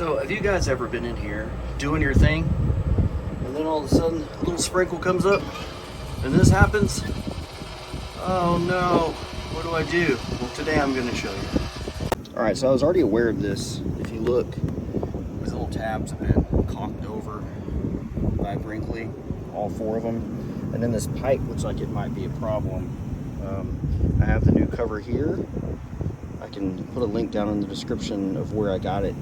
So have you guys ever been in here doing your thing and then all of a sudden a little sprinkle comes up and this happens? Oh no, what do I do? Well, today I'm going to show you. All right, so I was already aware of this. If you look, these little tabs have been caulked over by Brinkley, all four of them. And then this pipe looks like it might be a problem. I have the new cover here. I can put a link down in the description of where I got it,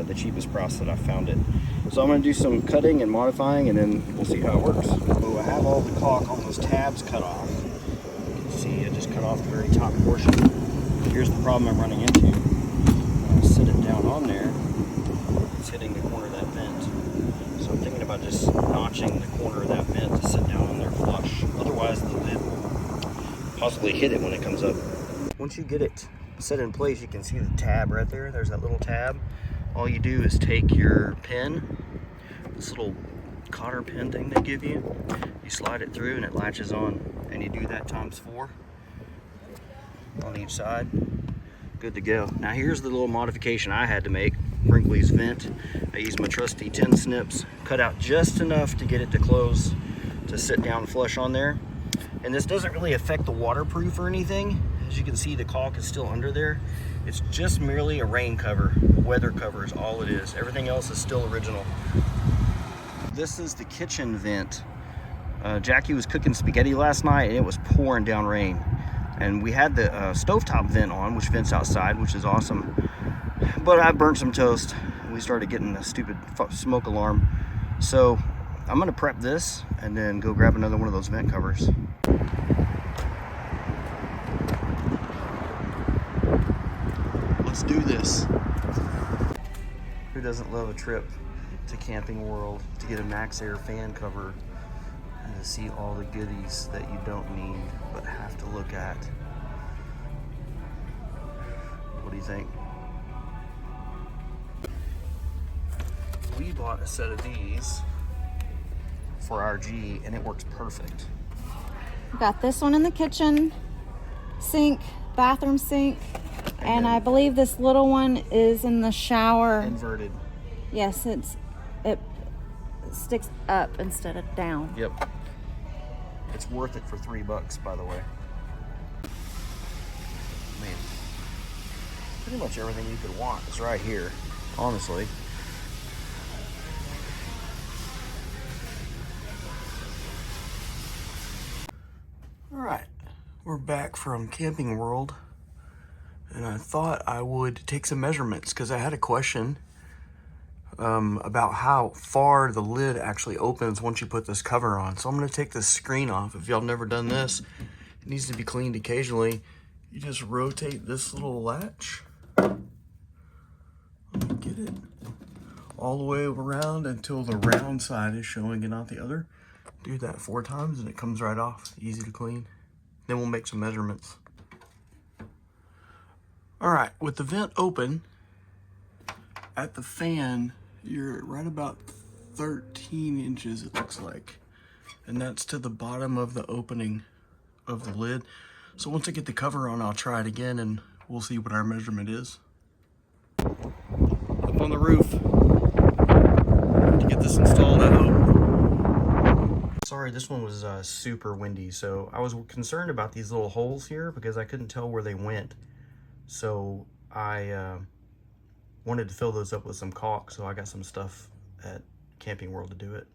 the cheapest price that I found it. So I'm going to do some cutting and modifying, and then we'll see how it works. So I have all the caulk on those tabs cut off. You can see I just cut off the very top portion. Here's the problem I'm running into. When I sit it down on there, it's hitting the corner of that vent. So I'm thinking about just notching the corner of that vent to sit down on there flush. Otherwise the lid will possibly hit it when it comes up. Once you get it set in place, you can see the tab right there. There's that little tab. All you do is take your pin, this little cotter pin thing they give you, you slide it through and it latches on, and you do that times 4 on each side. Good to go. Now here's the little modification I had to make. Brinkley's vent. I used my trusty 10 snips, cut out just enough to get it to close to sit down flush on there. And this doesn't really affect the waterproof or anything. As you can see, the caulk is still under there. It's just merely a rain cover, a weather cover is all it is. Everything else is still original. This is the kitchen vent. Jackie was cooking spaghetti last night and it was pouring down rain. And we had the stovetop vent on, which vents outside, which is awesome. But I burnt some toast. We started getting a stupid smoke alarm. So I'm gonna prep this and then go grab another one of those vent covers. Let's do this. Who doesn't love a trip to Camping World to get a MaxxAir fan cover and to see all the goodies that you don't need but have to look at? What do you think? We bought a set of these for our G and it works perfect. Got this one in the kitchen sink, bathroom sink, and I believe this little one is in the shower. Inverted. Yes, it sticks up instead of down. Yep. It's worth it for $3, by the way. Man, pretty much everything you could want is right here, honestly. All right, we're back from Camping World, and I thought I would take some measurements because I had a question about how far the lid actually opens once you put this cover on. So I'm going to take this screen off. If y'all never done this, it needs to be cleaned occasionally. You just rotate this little latch. Let me get it all the way around until the round side is showing and not the other. Do that 4 times and it comes right off. Easy to clean. Then we'll make some measurements. All right, with the vent open, at the fan, you're right about 13 inches, it looks like. And that's to the bottom of the opening of the lid. So once I get the cover on, I'll try it again and we'll see what our measurement is. Up on the roof to get this installed, I hope. Sorry, this one was super windy, so I was concerned about these little holes here because I couldn't tell where they went. So I wanted to fill those up with some caulk, so I got some stuff at Camping World to do it.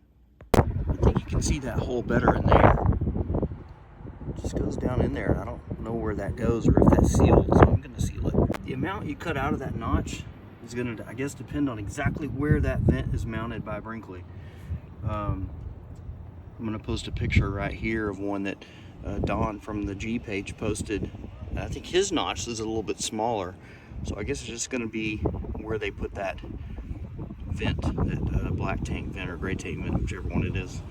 I think you can see that hole better in there. It just goes down in there. I don't know where that goes or if that's sealed, so I'm gonna seal it. The amount you cut out of that notch is gonna, I guess, depend on exactly where that vent is mounted by Brinkley. I'm gonna post a picture right here of one that Don from the G page posted. I think his notch is a little bit smaller, so I guess it's just gonna be where they put that vent, that black tank vent or gray tank vent, whichever one it is.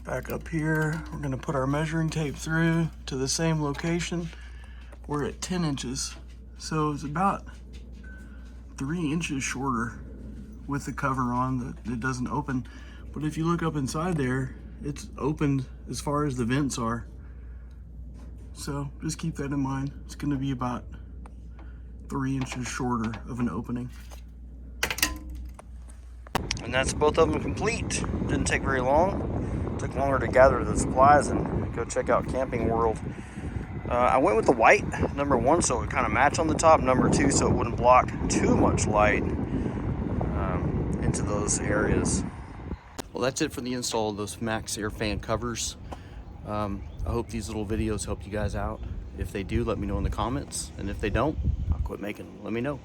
Back up here, we're gonna put our measuring tape through to the same location. We're at 10 inches, so it's about 3 inches shorter with the cover on that it doesn't open. But if you look up inside there, it's opened as far as the vents are. So just keep that in mind. It's gonna be about 3 inches shorter of an opening. And that's both of them complete. Didn't take very long. Took longer to gather the supplies and go check out Camping World. I went with the white, number 1, so it would kind of match on the top. Number 2, so it wouldn't block too much light into those areas. Well, that's it for the install of those MaxxAir fan covers. I hope these little videos help you guys out. If they do, let me know in the comments. And if they don't, I'll quit making them. Let me know.